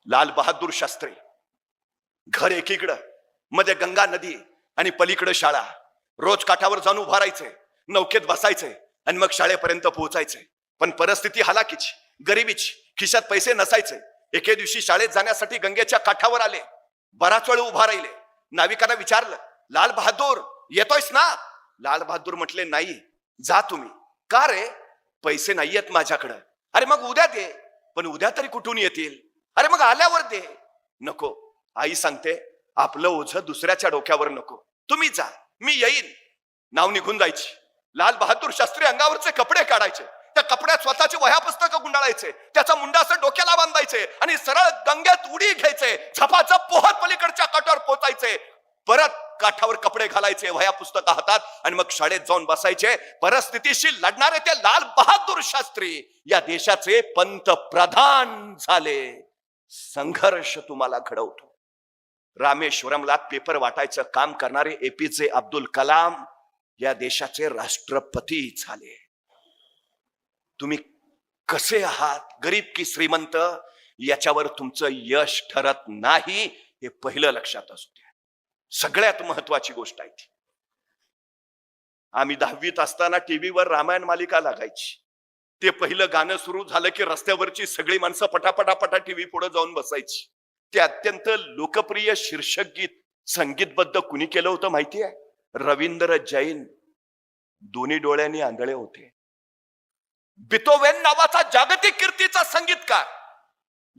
लाल बहादूर शास्त्री, घर एकीकडं, मध्ये गंगा नदी आणि पलीकडे शाळा. रोज काठावर जाऊन उभा राहायचे, नौकेत बसायचे आणि मग शाळेपर्यंत पोहोचायचे. पण परिस्थिती हालाकीची, गरिबीची, खिशात पैसे नसायचे. एके दिवशी शाळेत जाण्यासाठी गंगेच्या काठावर आले. बराच वेळ उभा राहिले. नाविकांना विचारलं, लाल बहादूर येतोयस ना? लाल बहादूर म्हटले, नाही. जा तुम्ही. का रे? पैसे नाहीयेत माझ्याकडं. अरे मग उद्या दे. पण उद्या तरी कुठून येतील? अरे मग आल्यावर दे. नको, आई सांगते, आपलं ओझं दुसऱ्याच्या डोक्यावर नको. तुम्ही जा, मी येईन. नाव निघून जायची. लाल बहादूर शास्त्री अंगावरचे कपडे काढायचे, त्या कपड्यात स्वतःची वह्या पुस्तकं गुंडाळायचे, त्याचा मुंडा असं डोक्याला बांधायचे आणि सरळ गंगेत उडी घ्यायचे. झपाझप पोहत पलीकडच्या काठावर पोचायचे. परत काठावर कपडे घालायचे, वह्या पुस्तकं हातात आणि मग शाळेत जाऊन बसायचे. परिस्थितीशी लढणारे ते लाल बहादूर शास्त्री या देशाचे पंतप्रधान झाले. संघर्ष तुम्हाला घडवतो. रामेश्वरमला पेपर वाटायचं काम करणारे एपीजे अब्दुल कलाम या देशाचे राष्ट्रपती झाले. तुम्ही कसे आहात, गरीब की श्रीमंत, याच्यावर तुमचं यश ठरत नाही, हे पहिलं लक्षात असू द्या. सगळ्यात महत्वाची गोष्ट आहे ती. आम्ही 10वीत असताना टीव्हीवर रामायण मालिका लागायची. ते पहिलं गाणं सुरू झालं की रस्त्यावरची सगळी माणसं पटापटापटा टीव्ही पुढे जाऊन बसायची. ते अत्यंत लोकप्रिय शीर्षक गीत संगीतबद्ध कुणी केलं होतं माहिती आहे? रवींद्र जैन. दोन्ही डोळ्यांनी आंधळे होते. बिथोवेन नावाचा जागतिक कीर्तीचा संगीतकार,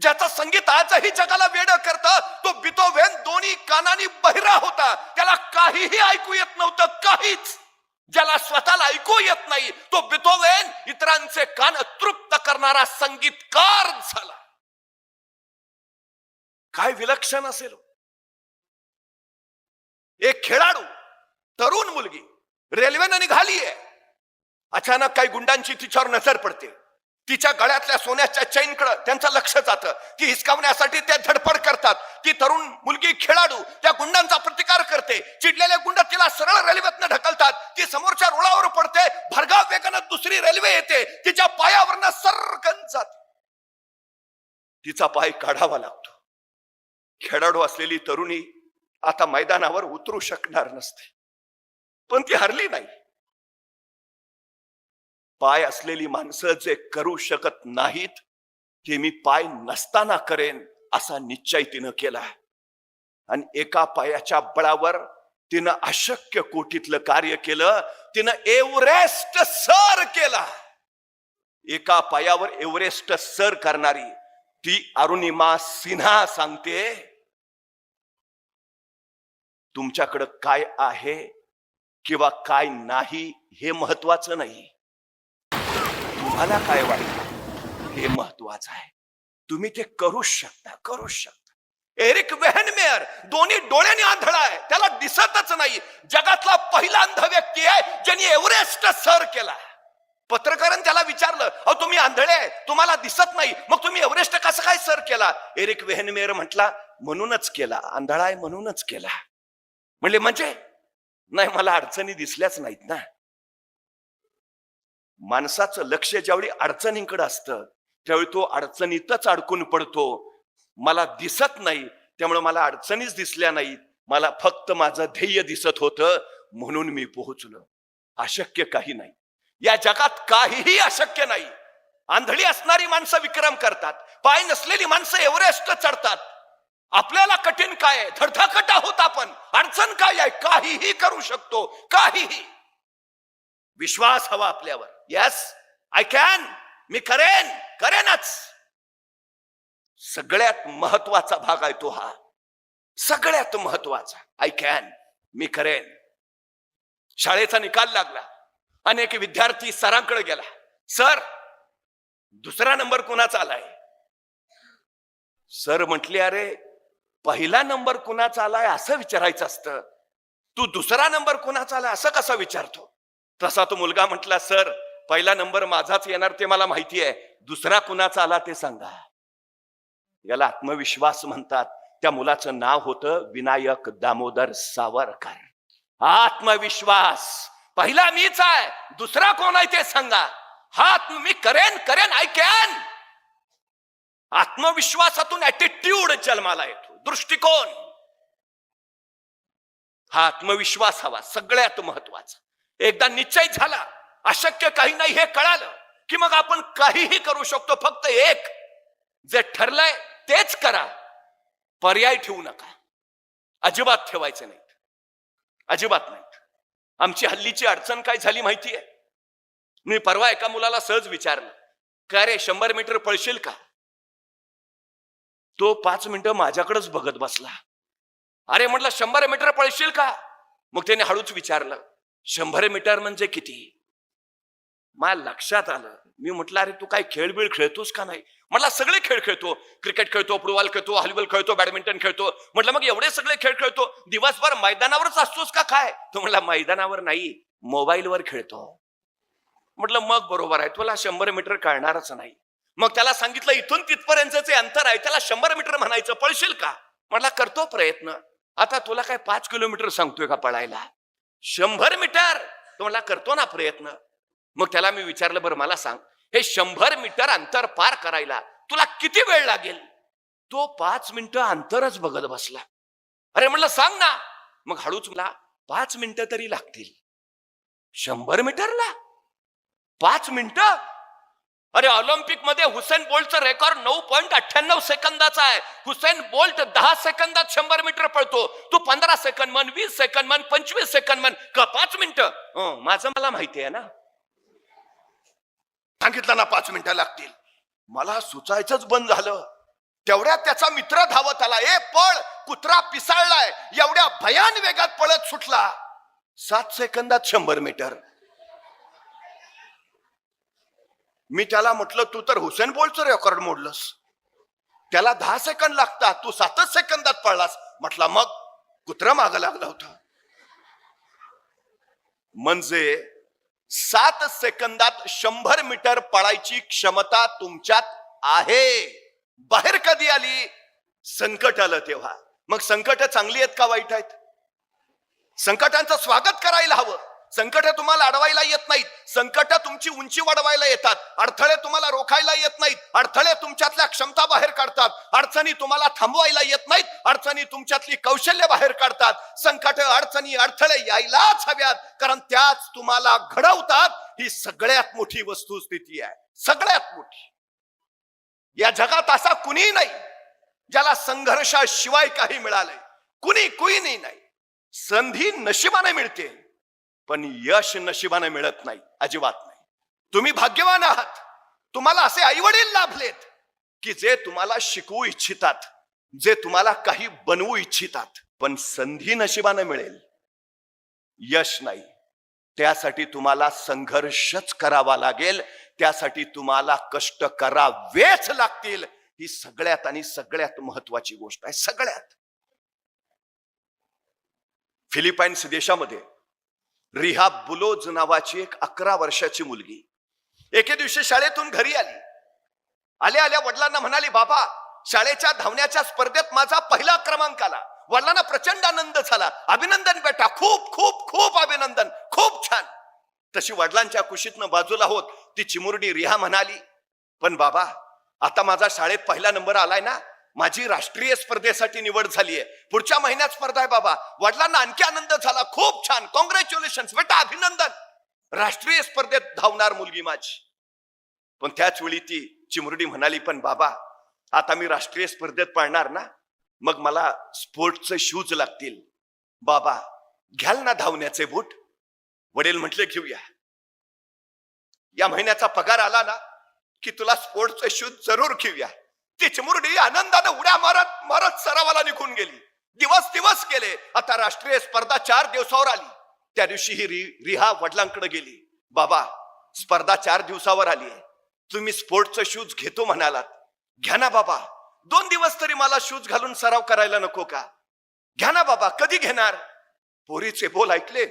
ज्याचं संगीत आजही जगाला वेडं करतं, तो बिथोवेन दोन्ही कानांनी बहिरा होता. त्याला काहीही ऐकू येत नव्हतं, काहीच. ज्याला स्वतःला ऐकू येत नाही, तो बिथोवेन इतरांचे कान तृप्त करणारा संगीतकार झाला. काय विलक्षण असेल. एक खेळाडू, तरुण मुलगी रेल्वेने निघालीये. अचानक काही गुंडांची तिच्यावर नजर पडते. तिच्या गळ्यातल्या सोन्याच्या चैनकडे त्यांचं लक्ष जातं. ती हिसकावण्यासाठी ते धडपड करतात. ती तरुण मुलगी खेळाडू त्या गुंडांचा प्रतिकार करते. चिडलेले गुंड तिला सरळ रेल्वेतनं ढकलतात. ती समोरच्या रुळावर पडते. भरधाव वेगानं दुसरी रेल्वे येते. तिच्या पायावरनं सरकन जाते. तिचा पाय काढावा लागतो. खेळाडू असलेली तरुणी आता मैदानावर उतरू शकणार नसते, पण ती हरली नाही. पाय असलेली माणसं जे करू शकत नाहीत, ते मी पाय नसताना करेन असा निश्चय तिनं केला. आणि एका पायाच्या बळावर तिनं अशक्य कोटीतलं कार्य केलं. तिनं एव्हरेस्ट सर केला. एका पायावर एव्हरेस्ट सर करणारी ती अरुणिमा सिन्हा सांगते, तुमच्याकडं काय आहे किंवा काय नाही हे महत्वाचं नाही, तुम्हाला काय वाटतं हे महत्वाचं आहे. तुम्ही ते करूच शकता, करूच शकता. एरिक वेहनमेयर दोन्ही डोळ्यांनी आंधळा आहे, त्याला दिसतच नाही. जगातला पहिला अंध व्यक्ती आहे ज्यांनी एव्हरेस्ट सर केला. पत्रकारांनी त्याला विचारलं, अहो तुम्ही आंधळे आहे, तुम्हाला दिसत नाही, मग तुम्ही एव्हरेस्ट कसं काय सर केला? एरिक वेहनमेयर म्हटला, म्हणूनच केला, आंधळा आहे म्हणूनच केला. म्हणले म्हणजे? नाही, मला अडचणी दिसल्याच नाहीत ना. माणसाचं लक्ष ज्यावेळी अडचणींकडे असतं त्यावेळी तो अडचणीतच अडकून पडतो. मला दिसत नाही त्यामुळे मला अडचणीच दिसल्या नाहीत, मला फक्त माझं ध्येय दिसत होतं म्हणून मी पोहोचलो. अशक्य काही नाही या जगात, काहीही अशक्य नाही. आंधळी असणारी माणसं विक्रम करतात, पाय नसलेली माणसं एव्हरेस्ट चढतात. आपल्याला कठीण काय आहे? धडधाकट आहोत आपण. अडचण काय आहे? काहीही करू शकतो, काहीही. विश्वास हवा आपल्यावर. यस, आय कॅन, मी करेन, करेनच. सगळ्यात महत्वाचा भाग आहे तो हा, सगळ्यात महत्वाचा. आय कॅन, मी करेन. शाळेचा निकाल लागला. अनेक विद्यार्थी सरांकडे गेला, सर दुसरा नंबर कुणाचा आलाय? सर म्हटले, अरे पहिला नंबर कुणाचा आलाय असं विचारायचं असतं, तू दुसरा नंबर कुणाचा आलाय असं कसं विचारतो? तसा तो मुलगा म्हटला, सर पहिला नंबर माझाच येणार ते मला माहिती आहे, दुसरा कुणाचा आला ते सांगा. याला आत्मविश्वास म्हणतात. त्या मुलाचं नाव होतं विनायक दामोदर सावरकर. आत्मविश्वास. पहिला मीच आहे, दुसरा कोण आहे ते सांगा. हात मी करेन, करेन, आय कॅन. आत्मविश्वासातून ऍटिट्यूड जन्माला येतो, दृष्टिकोन. हा आत्मविश्वास हवा, सगळ्यात महत्वाचा. एकदा निश्चय झाला, अशक्य काही नाही हे कळालं की मग आपण काहीही करू शकतो. फक्त एक, जे ठरलंय तेच करा, पर्याय ठेवू नका. अजिबात ठेवायचे नाहीत, अजिबात नाहीत. आमची हल्लीची अडचण काय झाली माहितीये? मी परवा एका मुलाला सहज विचारलं, काय रे 100 मीटर पळशील का? तो 5 मिनिटं माझ्याकडेच बघत बसला. अरे म्हटलं 100 मीटर पळशील का? मग त्याने हळूच विचारलं, 100 मीटर म्हणजे किती? मला लक्षात आलं. मी म्हटलं, अरे तू काय खेळबिळ खेळतोस का नाही? म्हटलं सगळे खेळ खेळतो, क्रिकेट खेळतो, फुटबॉल खेळतो, व्हॉलीबॉल खेळतो, बॅडमिंटन खेळतो. म्हटलं मग एवढे सगळे खेळ खेळतो, दिवसभर मैदानावरच असतोस का काय? तो म्हटला मैदानावर नाही, मोबाईलवर खेळतो. म्हटलं मग बरोबर आहे, तुला 100 मीटर कळणारच नाही. मग त्याला सांगितलं इथून तिथपर्यंतचे अंतर आहे, त्याला 100 मीटर म्हणायचं, पळशील का? म्हटला करतो प्रयत्न. आता तुला काय 5 किलोमीटर सांगतोय का पळायला? 100 मीटर? तो म्हणला करतो ना प्रयत्न. मग त्याला मी विचारलं, बरं मला सांग, हे 100 मीटर अंतर पार करायला तुला किती वेळ लागेल? तो 5 मिनिटं अंतरच बघत बसला. अरे म्हणलं सांग ना. मग हळूच मला 5 मिनिटं तरी लागतील. 100 मीटरला 5 मिनिटं? अरे ऑलिम्पिक मध्ये हुसेन बोल्टचं रेकॉर्ड 9.98 सेकंदाचा आहे. हुसेन बोल्ट 10 सेकंदात 100 मीटर पळतो. तू 15 सेकंद म्हण, 20 सेकंद म्हण, 25 सेकंद म्हण, का 5 मिनिटं? माझं मला माहिती आहे ना. सांगितलं ना 5 मिनिटं लागतील. मला सुचायचंच बंद झालं. तेवढ्यात त्याचा मित्र धावत आला. ए पळ, कुत्रा पिसाळलाय. एवढ्या भयान वेगात पळत सुटला. 7 सेकंदात 100 मीटर. मी त्याला म्हटलं, तू तर हुसेन बोल्टचं रेकॉर्ड मोडलंस. त्याला 10 सेकंद लागतात, तू 7 सेकंदात पळलास. म्हटला मग कुत्रा मागं लागला होता. म्हणजे 7 सेकंदात 100 मीटर पळायची क्षमता तुमच्यात आहे. बाहेर कधी आली? संकट आलं तेव्हा. मग संकट चांगली आहेत का वाईट आहेत? संकटांचं स्वागत करायला हवं. संकट तुम्हाला अडवायला येत नाहीत, संकट तुमची उंची वाढवायला येतात. अडथळे तुम्हाला रोखायला येत नाहीत, अडथळे तुमच्यातल्या क्षमता बाहेर काढतात. अडचणी तुम्हाला थांबवायला येत नाहीत, अडचणी तुमच्यातली कौशल्य बाहेर काढतात. संकट, अडचणी, अडथळे यायलाच हव्यात, कारण त्याच तुम्हाला घडवतात. ही सगळ्यात मोठी वस्तुस्थिती आहे, सगळ्यात मोठी. या जगात असा कुणी नाही ज्याला संघर्षाशिवाय काही मिळालंय. कुणी नाही. संधी नशिबाने मिळते, पण यश नशिबाने मिळत नाही, अजिबात नाही. तुम्ही भाग्यवान आहात. तुम्हाला असे आई वडील लाभलेत की जे तुम्हाला शिकवू इच्छितात, जे तुम्हाला काही बनवू इच्छितात. पण संधी नशिबाने मिळेल, यश नाही. त्यासाठी तुम्हाला संघर्षच करावा लागेल, त्यासाठी तुम्हाला कष्ट करावेच लागतील. ही सगळ्यात आणि सगळ्यात महत्वाची गोष्ट आहे. सगळ्यात. फिलिपाईन्स देशामध्ये रिहा बुलोज नावाची एक 11 वर्षाची मुलगी एके दिवशी शाळेतून घरी आली. आल्या वडिलांना म्हणाली, बाबा शाळेच्या धावण्याच्या स्पर्धेत माझा पहिला क्रमांक आला. वडिलांना प्रचंड आनंद झाला. अभिनंदन बेटा, खूप खूप खूप अभिनंदन, खूप छान. तशी वडिलांच्या कुशीतनं बाजूला होत ती चिमुरडी रिहा म्हणाली, पण बाबा आता माझा शाळेत पहिला नंबर आलाय ना, माझी राष्ट्रीय स्पर्धेसाठी निवड झालीय, पुढच्या महिन्यात स्पर्धा आहे बाबा. वडिलांना आणखी आनंद झाला. खूप छान, कॉंग्रॅच्युलेशन बेटा, अभिनंदन. राष्ट्रीय स्पर्धेत धावणार मुलगी माझी. पण त्याच वेळी ती चिमुरडी म्हणाली, पण बाबा आता मी राष्ट्रीय स्पर्धेत पळणार ना, मग मला स्पोर्ट्सचे शूज लागतील. बाबा घ्याल ना धावण्याचे बूट? वडील म्हटले, घेऊया. या महिन्याचा पगार आला ना की तुला स्पोर्ट्सचे शूज जरूर घेऊया. ती चिमुरडी आनंदाने उड्या मारत मारत सरावाला निघून गेली. दिवस गेले. आता राष्ट्रीय स्पर्धा 4 दिवसावर आली. त्या दिवशी ही रिहा वडिलांकडे गेली. बाबा स्पर्धा 4 दिवसावर आली आहे, तुम्ही स्पोर्ट्सचे शूज घेतो म्हणालात, घ्या ना बाबा. 2 दिवस तरी मला शूज घालून सराव करायला नको का? घ्या ना बाबा. कधी घेणार? पोरीचे बोल ऐकले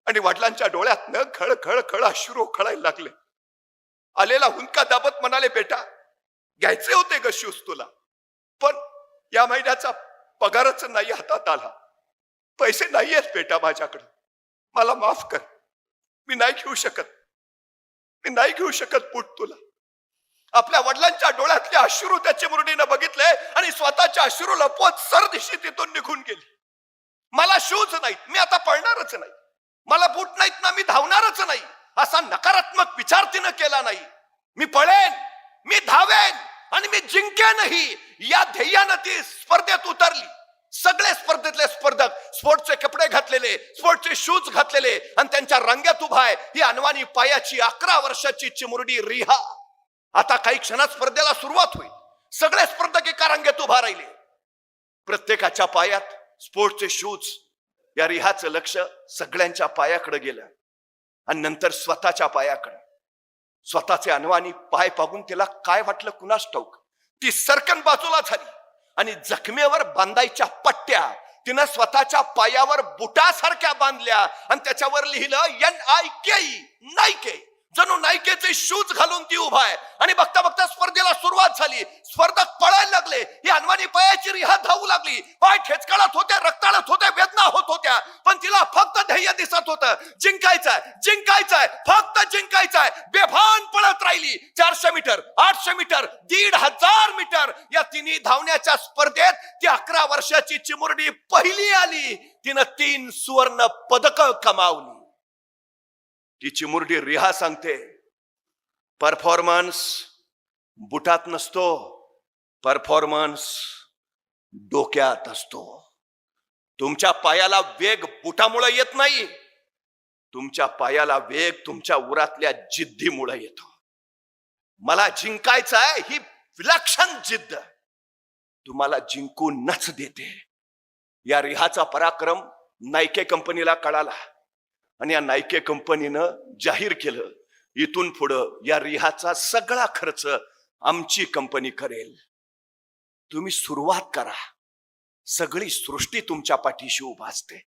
आणि वडिलांच्या डोळ्यातनं खळ खळ खळ अश्रू खळायला लागले. आलेला हुंदका दाबत म्हणाले, बेटा घ्यायचे होते ग शूज तुला, पण या महिन्याचा पगारच नाही हातात आला. पैसे नाहीयेत बेटा माझ्याकडे, मला माफ कर. मी नाही घेऊ शकत बूट तुला. आपल्या वडिलांच्या डोळ्यातले अश्रू त्या चिमुरडीनं बघितले आणि स्वतःच्या अश्रू लपवत सरदिशी तिथून निघून गेली. मला शूज नाहीत, मी आता पळणारच नाही. मला बूट नाहीत ना, मी धावणारच नाही. असा नकारात्मक विचार तिनं केला नाही. मी पळेन, मी धावेन आणि मी जिंकेनही, या ध्येयानं ती स्पर्धेत उतरली. सगळे स्पर्धेतले स्पर्धक स्पोर्टचे कपडे घातलेले, स्पोर्टचे शूज घातलेले आणि त्यांच्या रांगेत उभा आहे ही अनवाणी पायाची 11 वर्षाची चिमुरडी रिहा. आता काही क्षणात स्पर्धेला सुरुवात होईल. सगळे स्पर्धक एका रांगेत उभा राहिले. प्रत्येकाच्या पायात स्पोर्टचे शूज. या रिहाचं लक्ष सगळ्यांच्या पायाकडे गेलं आणि नंतर स्वतःच्या पायाकडे. स्वतःचे अनवाणी पाय पाहून तिला काय वाटलं कुणास ठाऊक. ती सरकन बाजूला झाली आणि जखमेवर बांधायच्या पट्ट्या तिनं स्वतःच्या पायावर बुटासारख्या बांधल्या आणि त्याच्यावर लिहिलं NIKE, नाईके. जणू नाईकेचे शूज घालून ती उभा आहे. आणि बघता बघता स्पर्धेला सुरुवात झाली. स्पर्धक पळायला लागले. ही अनवाणी पायाची रिहा धावू लागली. पाय ठेचकाळत होते, रक्ताळत होते, वेदना होत होत्या, पण तिला फक्त ध्येय दिसत होतं. जिंकायचंय, जिंकायचंय, फक्त जिंकायचंय. बेभान पळत राहिली. 400 मीटर, 800 मीटर, 1500 मीटर या तिन्ही धावण्याच्या स्पर्धेत ती 11 वर्षाची चिमुरडी पहिली आली. तिनं 3 सुवर्ण पदक कमावली. ती चिमुरडी रिहा सांगते, परफॉर्मन्स बुटात नसतो, परफॉर्मन्स डोक्यात असतो. तुमच्या पायाला वेग बुटामुळे येत नाही, तुमच्या पायाला वेग तुमच्या उरातल्या जिद्दीमुळे येतो. मला जिंकायचं आहे ही विलक्षण जिद्द तुम्हाला जिंकूनच देते. या रिहाचा पराक्रम नाईके कंपनीला कळाला आणि या नाईके कंपनीनं जाहीर केलं, इथून पुढं या रिहाचा सगळा खर्च आमची कंपनी करेल. तुम्ही सुरुवात करा, सगळी सृष्टी तुमच्या पाठीशी उभा असते.